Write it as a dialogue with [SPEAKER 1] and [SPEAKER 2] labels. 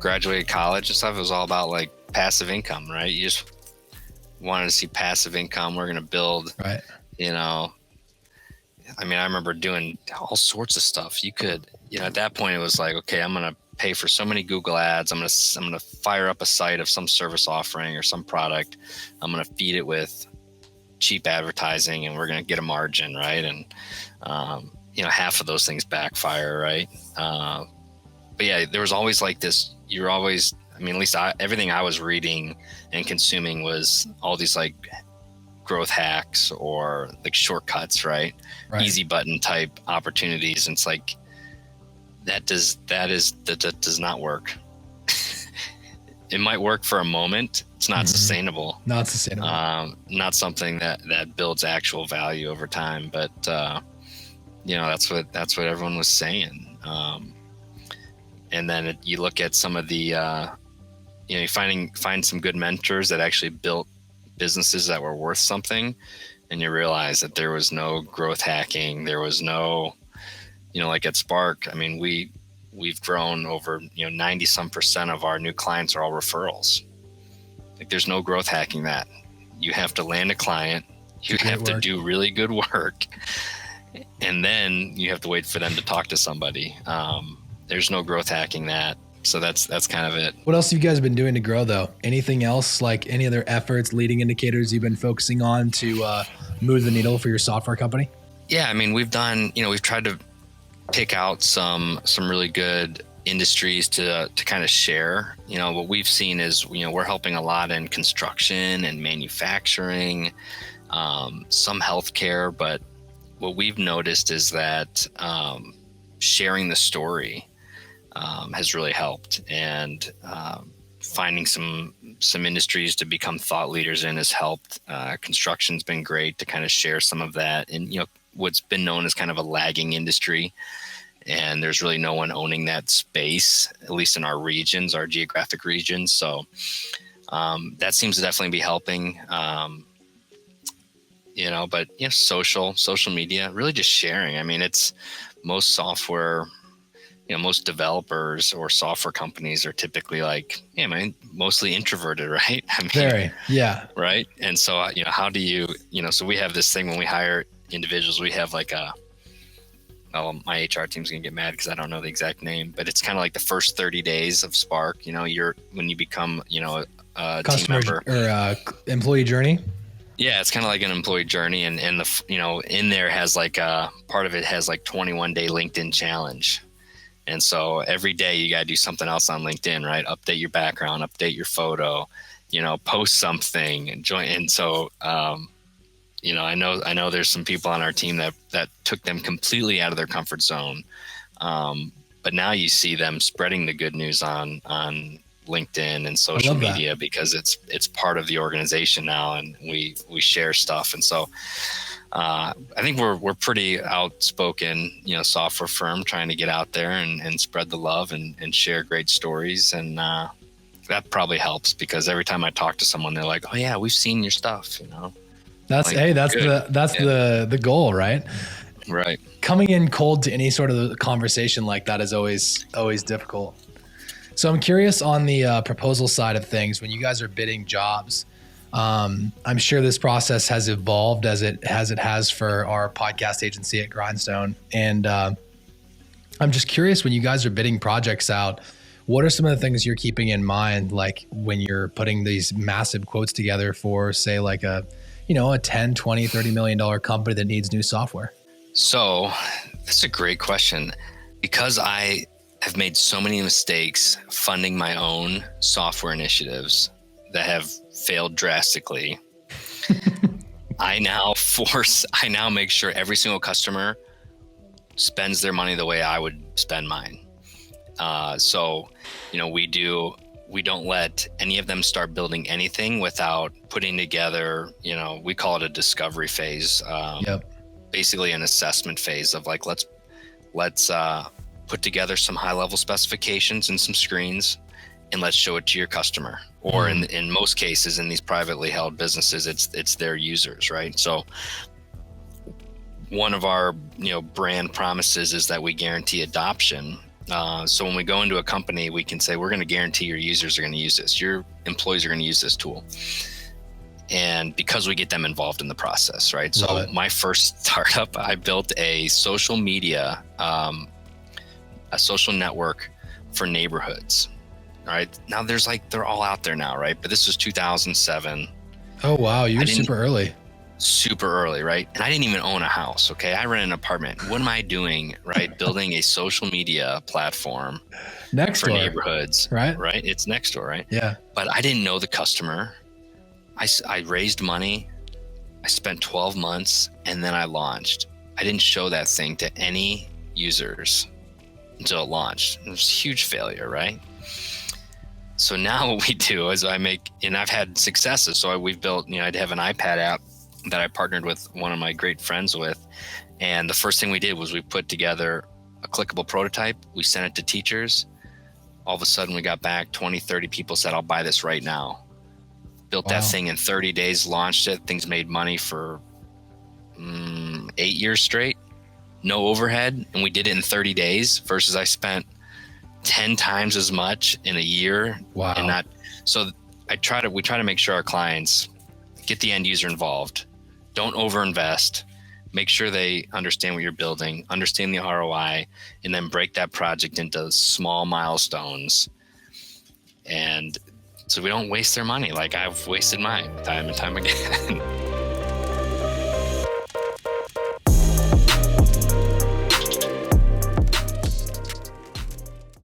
[SPEAKER 1] graduated college and stuff, it was all about like passive income, right? You just wanted to see passive income. We're going to build,
[SPEAKER 2] right.
[SPEAKER 1] You know, I mean, I remember doing all sorts of stuff. You could, you know, at that point it was like, okay, I'm going to pay for so many Google ads. I'm going to fire up a site of some service offering or some product. I'm going to feed it with cheap advertising and we're going to get a margin. Right. And, you know, half of those things backfire. Right. But yeah, there was always like this, you're always, I mean, at least everything I was reading and consuming was all these like growth hacks or like shortcuts, right? Easy button type opportunities. And it's like, that does not work. It might work for a moment. It's not sustainable.
[SPEAKER 2] Not sustainable.
[SPEAKER 1] Not something that builds actual value over time. But you know, that's what everyone was saying. And then you look at some of the, you know, you find some good mentors that actually built businesses that were worth something, and you realize that there was no growth hacking. There was no, you know, like at Spark, I mean, we've grown over, you know, 90% of our new clients are all referrals. Like there's no growth hacking that. You have to land a client, you have to do really good work, and then you have to wait for them to talk to somebody. There's no growth hacking that. So that's kind of it.
[SPEAKER 2] What else have you guys been doing to grow though? Anything else, like any other efforts, leading indicators you've been focusing on to move the needle for your software company?
[SPEAKER 1] Yeah, I mean, we've tried to pick out some really good industries to kind of share. You know, what we've seen is, you know, we're helping a lot in construction and manufacturing, some healthcare, but what we've noticed is that sharing the story has really helped, and finding some industries to become thought leaders in has helped. Construction's been great to kind of share some of that, and you know, what's been known as kind of a lagging industry, and there's really no one owning that space, at least in our regions, our geographic regions. So that seems to definitely be helping. You know, but yeah, social media, really just sharing. I mean, it's most software. You know, most developers or software companies are typically like, yeah, I mean, mostly introverted, right? I mean,
[SPEAKER 2] very, yeah.
[SPEAKER 1] Right. And so, you know, how do you know, so we have this thing when we hire individuals, we have like my HR team's going to get mad because I don't know the exact name, but it's kind of like the first 30 days of Spark, you know, when you become, you know, a
[SPEAKER 2] customer
[SPEAKER 1] team member
[SPEAKER 2] or employee journey.
[SPEAKER 1] Yeah, it's kind of like an employee journey, and the, you know, in there has like part of it has like 21-day LinkedIn challenge. And so every day you got to do something else on LinkedIn, right? Update your background, update your photo, you know, post something and join. And so, you know, I know there's some people on our team that took them completely out of their comfort zone. But now you see them spreading the good news on LinkedIn and social media because it's part of the organization now, and we share stuff. And so, I think we're pretty outspoken, you know, software firm trying to get out there and spread the love and share great stories. And that probably helps, because every time I talk to someone, they're like, "Oh yeah, we've seen your stuff," you know.
[SPEAKER 2] That's the goal, right?
[SPEAKER 1] Right.
[SPEAKER 2] Coming in cold to any sort of conversation like that is always difficult. So I'm curious on the proposal side of things, when you guys are bidding jobs. I'm sure this process has evolved as it has for our podcast agency at Grindstone. And I'm just curious, when you guys are bidding projects out, what are some of the things you're keeping in mind, like when you're putting these massive quotes together for, say, like a 10, 20, $30 million company that needs new software?
[SPEAKER 1] So that's a great question, because I have made so many mistakes funding my own software initiatives that have failed drastically. I now make sure every single customer spends their money the way I would spend mine. So, you know, we don't let any of them start building anything without putting together, you know, we call it a discovery phase. Basically an assessment phase of like, let's put together some high level specifications and some screens, and let's show it to your customer. Or in most cases, in these privately held businesses, it's their users, right? So one of our, you know, brand promises is that we guarantee adoption. So when we go into a company, we can say, we're going to guarantee your users are going to use this. Your employees are going to use this tool. And because we get them involved in the process, right? So my first startup, I built a social media, a social network for neighborhoods. All right. Now they're all out there now, right? But this was 2007.
[SPEAKER 2] Oh, wow. You were super early.
[SPEAKER 1] Super early, right? And I didn't even own a house. Okay. I rent an apartment. What am I doing, right? Building a social media platform for neighborhoods, right? Right. It's Nextdoor, right?
[SPEAKER 2] Yeah.
[SPEAKER 1] But I didn't know the customer. I raised money. I spent 12 months and then I launched. I didn't show that thing to any users until it launched. It was a huge failure, right? So now what we do is and I've had successes. So we've built, I'd have an iPad app that I partnered with one of my great friends with. And the first thing we did was we put together a clickable prototype. We sent it to teachers. All of a sudden we got back 20, 30 people said, I'll buy this right now. Built that thing in 30 days, launched it. Things made money for 8 years straight. No overhead. And we did it in 30 days versus I spent 10 times as much in a year.
[SPEAKER 2] Wow.
[SPEAKER 1] And so we try to make sure our clients get the end user involved. Don't overinvest. Make sure they understand what you're building, understand the ROI, and then break that project into small milestones. And so we don't waste their money like I've wasted mine time and time again.